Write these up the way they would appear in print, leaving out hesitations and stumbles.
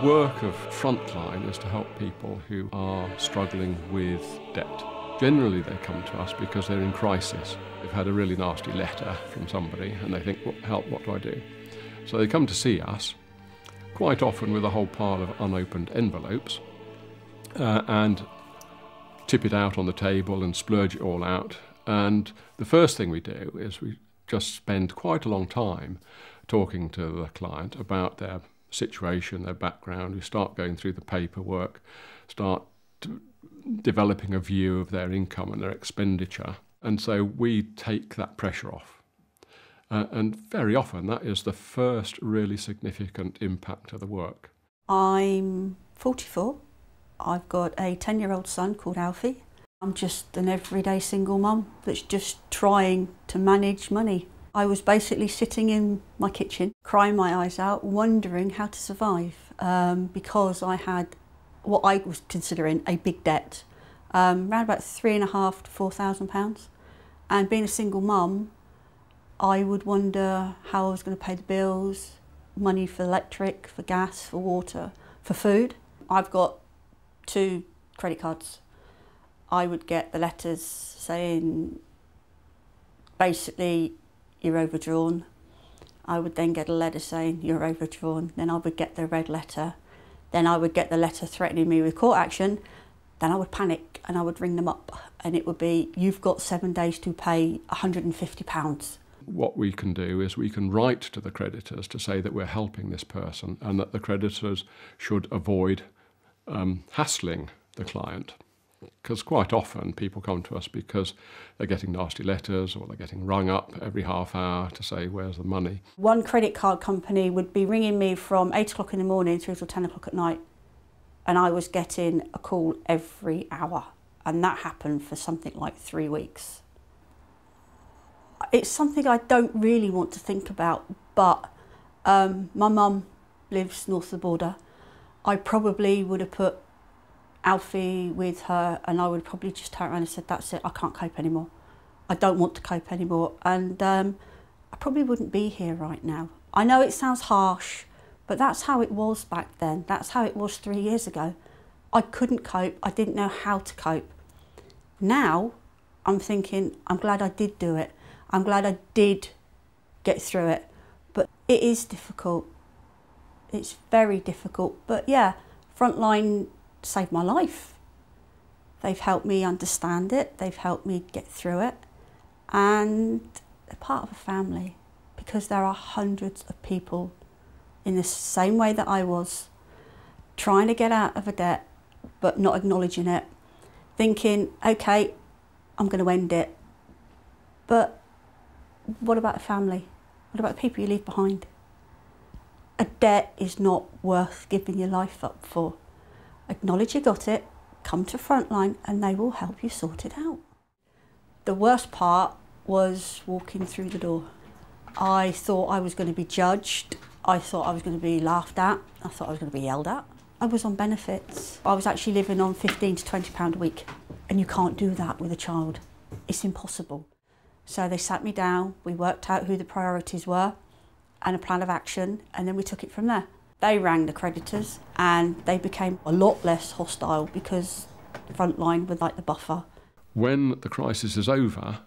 work of Frontline is to help people who are struggling with debt. Generally they come to us because they're in crisis. They've had a really nasty letter from somebody and they think, help, what do I do? So they come to see us, quite often with a whole pile of unopened envelopes, and tip it out on the table and splurge it all out. And the first thing we do is we just spend quite a long time talking to the client about their situation, their background. We start going through the paperwork, start developing a view of their income and their expenditure. And so we take that pressure off. And very often that is the first really significant impact of the work. I'm 44. I've got a 10-year-old son called Alfie. I'm just an everyday single mum that's just trying to manage money. I was basically sitting in my kitchen, crying my eyes out, wondering how to survive because I had what I was considering a big debt, around about £3,500 to £4,000. And being a single mum, I would wonder how I was going to pay the bills, money for electric, for gas, for water, for food. I've got 2 credit cards. I would get the letters saying, basically, you're overdrawn. I would then get a letter saying you're overdrawn. Then I would get the red letter. Then I would get the letter threatening me with court action. Then I would panic and I would ring them up and it would be, you've got 7 days to pay £150. What we can do is we can write to the creditors to say that we're helping this person and that the creditors should avoid hassling the client. Because quite often people come to us because they're getting nasty letters or they're getting rung up every half hour to say, where's the money? One credit card company would be ringing me from 8 o'clock in the morning through till 10 o'clock at night. And I was getting a call every hour. And that happened for something like 3 weeks. It's something I don't really want to think about, but my mum lives north of the border. I probably would have put Alfie with her and I would probably just turn around and said, that's it, I can't cope anymore. I don't want to cope anymore. And I probably wouldn't be here right now. I know it sounds harsh, but that's how it was back then. That's how it was 3 years ago. I couldn't cope. I didn't know how to cope. Now I'm thinking, I'm glad I did do it. I'm glad I did get through it. But it is difficult. It's very difficult. But yeah, Frontline saved my life. They've helped me understand it. They've helped me get through it. And they're part of a family because there are hundreds of people in the same way that I was, trying to get out of a debt, but not acknowledging it, thinking, okay, I'm going to end it. But what about a family? What about the people you leave behind? A debt is not worth giving your life up for. Acknowledge you got it, come to Frontline and they will help you sort it out. The worst part was walking through the door. I thought I was going to be judged. I thought I was going to be laughed at. I thought I was going to be yelled at. I was on benefits. I was actually living on £15 to £20 a week and you can't do that with a child. It's impossible. So they sat me down, we worked out who the priorities were and a plan of action, and then we took it from there. They rang the creditors and they became a lot less hostile because Frontline were like the buffer. When the crisis is over,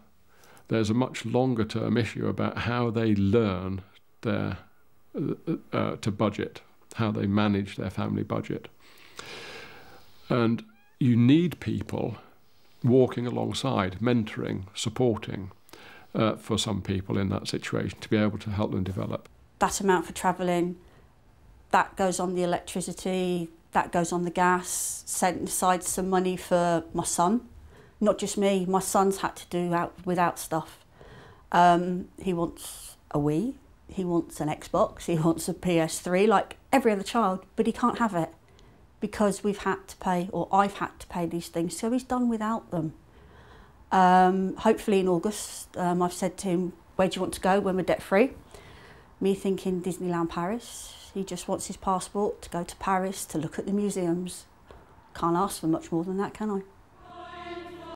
there's a much longer term issue about how they learn their, to budget, how they manage their family budget. And you need people walking alongside, mentoring, supporting for some people in that situation to be able to help them develop. That amount for travelling, that goes on the electricity, that goes on the gas, set aside some money for my son. Not just me, my son's had to do without stuff. He wants a Wii, he wants an Xbox, he wants a PS3 like every other child, but he can't have it because we've had to pay, or I've had to pay these things, so he's done without them. Hopefully in August, I've said to him, where do you want to go when we're debt free? Me thinking Disneyland Paris. He just wants his passport to go to Paris to look at the museums. Can't ask for much more than that, can I?